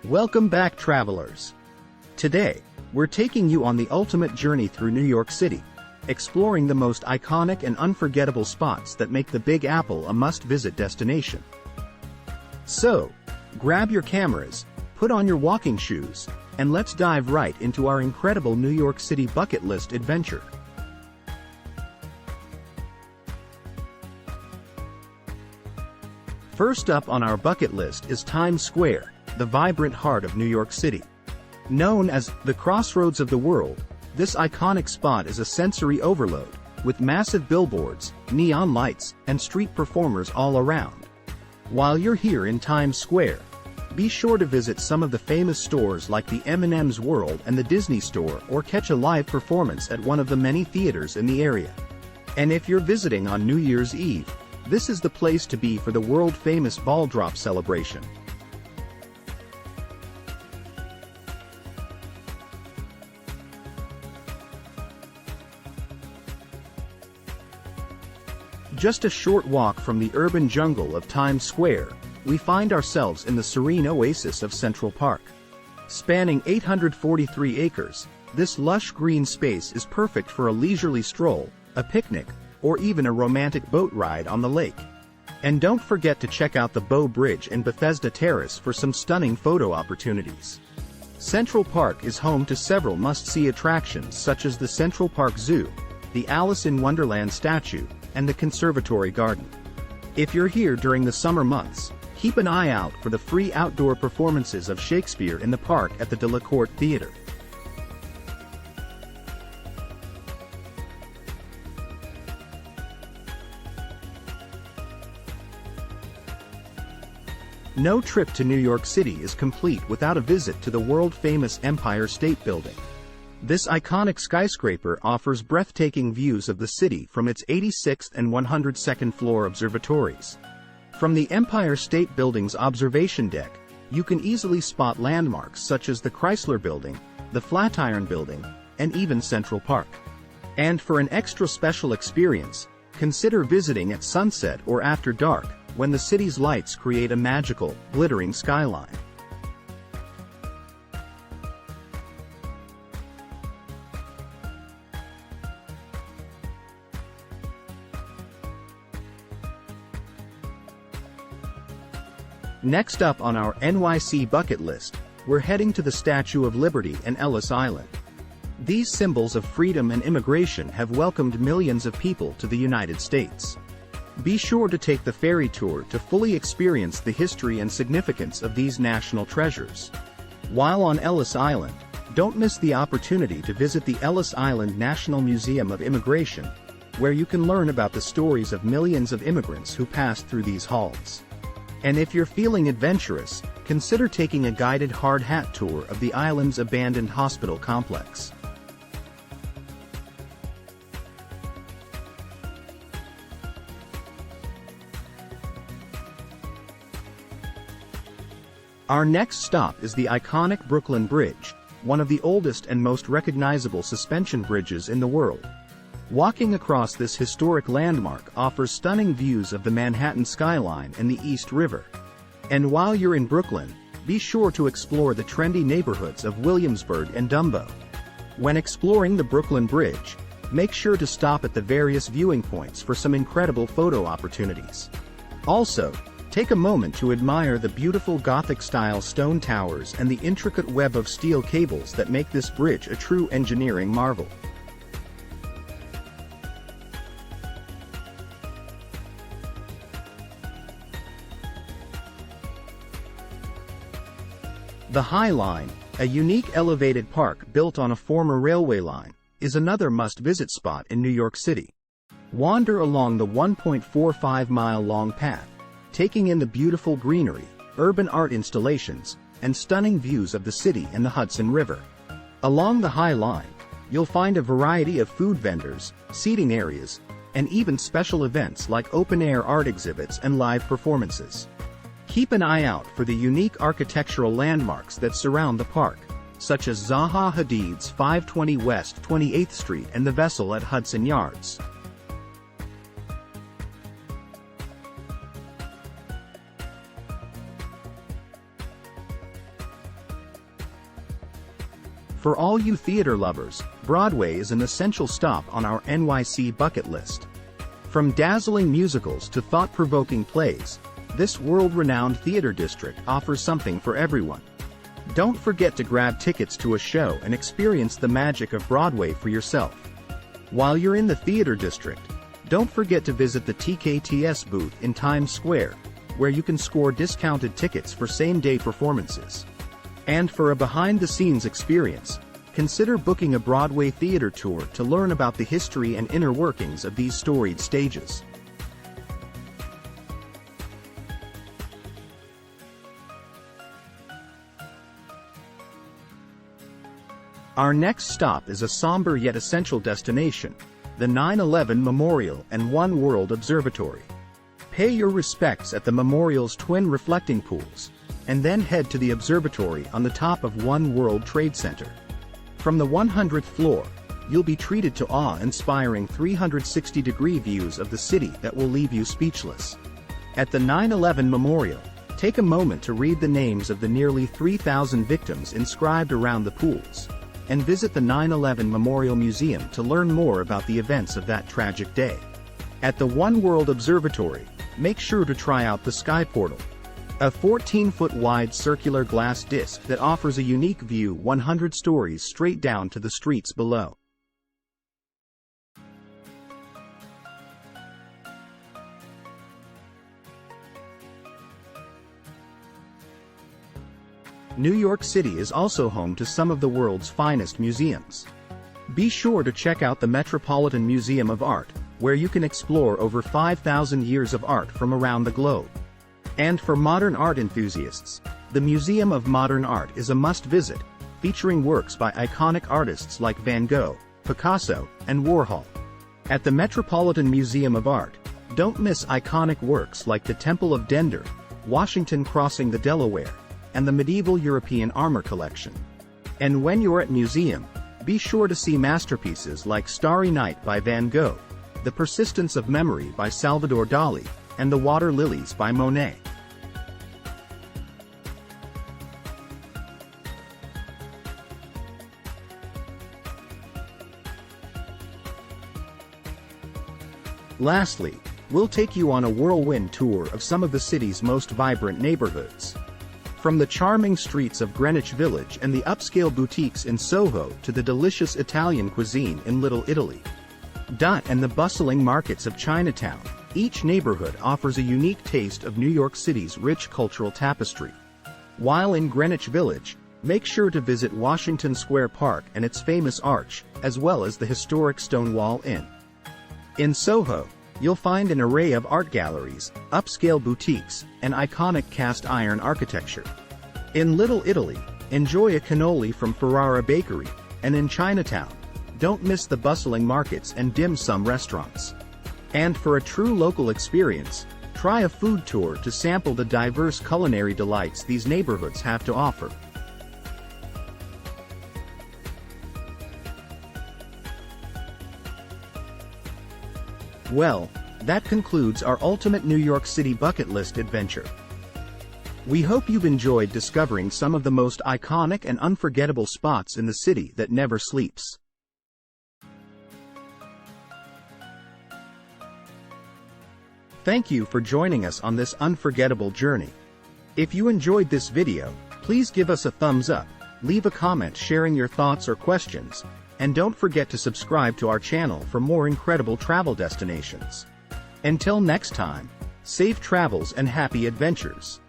Welcome back, travelers. Today, we're taking you on the ultimate journey through New York City, exploring the most iconic and unforgettable spots that make the Big Apple a must-visit destination. So, grab your cameras, put on your walking shoes, and let's dive right into our incredible New York City bucket list adventure. First up on our bucket list is Times Square, the vibrant heart of New York City. Known as the crossroads of the world, this iconic spot is a sensory overload, with massive billboards, neon lights, and street performers all around. While you're here in Times Square, be sure to visit some of the famous stores like the M&M's World and the Disney Store, or catch a live performance at one of the many theaters in the area. And if you're visiting on New Year's Eve, this is the place to be for the world-famous ball drop celebration. Just a short walk from the urban jungle of Times Square, we find ourselves in the serene oasis of Central Park. Spanning 843 acres, this lush green space is perfect for a leisurely stroll, a picnic, or even a romantic boat ride on the lake. And don't forget to check out the Bow Bridge and Bethesda Terrace for some stunning photo opportunities. Central Park is home to several must-see attractions such as the Central Park Zoo, the Alice in Wonderland statue, and the Conservatory Garden. If you're here during the summer months, keep an eye out for the free outdoor performances of Shakespeare in the park at the Delacorte Theater. No trip to New York City is complete without a visit to the world-famous Empire State Building. This iconic skyscraper offers breathtaking views of the city from its 86th and 102nd floor observatories. From the Empire State Building's observation deck, you can easily spot landmarks such as the Chrysler Building, the Flatiron Building, and even Central Park. And for an extra special experience, consider visiting at sunset or after dark, when the city's lights create a magical, glittering skyline. Next up on our NYC bucket list, we're heading to the Statue of Liberty and Ellis Island. These symbols of freedom and immigration have welcomed millions of people to the United States. Be sure to take the ferry tour to fully experience the history and significance of these national treasures. While on Ellis Island, don't miss the opportunity to visit the Ellis Island National Museum of Immigration, where you can learn about the stories of millions of immigrants who passed through these halls. And if you're feeling adventurous, consider taking a guided hard hat tour of the island's abandoned hospital complex. Our next stop is the iconic Brooklyn Bridge, one of the oldest and most recognizable suspension bridges in the world. Walking across this historic landmark offers stunning views of the Manhattan skyline and the East River. And while you're in Brooklyn, be sure to explore the trendy neighborhoods of Williamsburg and Dumbo. When exploring the Brooklyn Bridge, make sure to stop at the various viewing points for some incredible photo opportunities. Also, take a moment to admire the beautiful Gothic-style stone towers and the intricate web of steel cables that make this bridge a true engineering marvel. The High Line, a unique elevated park built on a former railway line, is another must-visit spot in New York City. Wander along the 1.45-mile-long path, taking in the beautiful greenery, urban art installations, and stunning views of the city and the Hudson River. Along the High Line, you'll find a variety of food vendors, seating areas, and even special events like open-air art exhibits and live performances. Keep an eye out for the unique architectural landmarks that surround the park, such as Zaha Hadid's 520 West 28th Street and the Vessel at Hudson Yards. For all you theater lovers, Broadway is an essential stop on our NYC bucket list. From dazzling musicals to thought-provoking plays, this world-renowned theater district offers something for everyone. Don't forget to grab tickets to a show and experience the magic of Broadway for yourself. While you're in the theater district, don't forget to visit the TKTS booth in Times Square, where you can score discounted tickets for same-day performances. And for a behind-the-scenes experience, consider booking a Broadway theater tour to learn about the history and inner workings of these storied stages. Our next stop is a somber yet essential destination, the 9/11 Memorial and One World Observatory. Pay your respects at the memorial's twin reflecting pools, and then head to the observatory on the top of One World Trade Center. From the 100th floor, you'll be treated to awe-inspiring 360-degree views of the city that will leave you speechless. At the 9/11 Memorial, take a moment to read the names of the nearly 3,000 victims inscribed around the pools, and visit the 9/11 Memorial Museum to learn more about the events of that tragic day. At the One World Observatory, make sure to try out the Sky Portal, a 14-foot wide circular glass disc that offers a unique view 100 stories straight down to the streets below. New York City is also home to some of the world's finest museums. Be sure to check out the Metropolitan Museum of Art, where you can explore over 5,000 years of art from around the globe. And for modern art enthusiasts, the Museum of Modern Art is a must-visit, featuring works by iconic artists like Van Gogh, Picasso, and Warhol. At the Metropolitan Museum of Art, don't miss iconic works like the Temple of Dender, Washington Crossing the Delaware, and the Medieval European Armor Collection. And when you're at museum, be sure to see masterpieces like Starry Night by Van Gogh, The Persistence of Memory by Salvador Dali, and The Water Lilies by Monet. Lastly, we'll take you on a whirlwind tour of some of the city's most vibrant neighborhoods. From the charming streets of Greenwich Village and the upscale boutiques in Soho to the delicious Italian cuisine in Little Italy, and the bustling markets of Chinatown, each neighborhood offers a unique taste of New York City's rich cultural tapestry. While in Greenwich Village, make sure to visit Washington Square Park and its famous arch, as well as the historic Stonewall Inn. In Soho, you'll find an array of art galleries, upscale boutiques, and iconic cast-iron architecture. In Little Italy, enjoy a cannoli from Ferrara Bakery, and in Chinatown, don't miss the bustling markets and dim sum restaurants. And for a true local experience, try a food tour to sample the diverse culinary delights these neighborhoods have to offer. Well, that concludes our ultimate New York City bucket list adventure. We hope you've enjoyed discovering some of the most iconic and unforgettable spots in the city that never sleeps. Thank you for joining us on this unforgettable journey. If you enjoyed this video, please give us a thumbs up, leave a comment sharing your thoughts or questions, and don't forget to subscribe to our channel for more incredible travel destinations. Until next time, safe travels and happy adventures.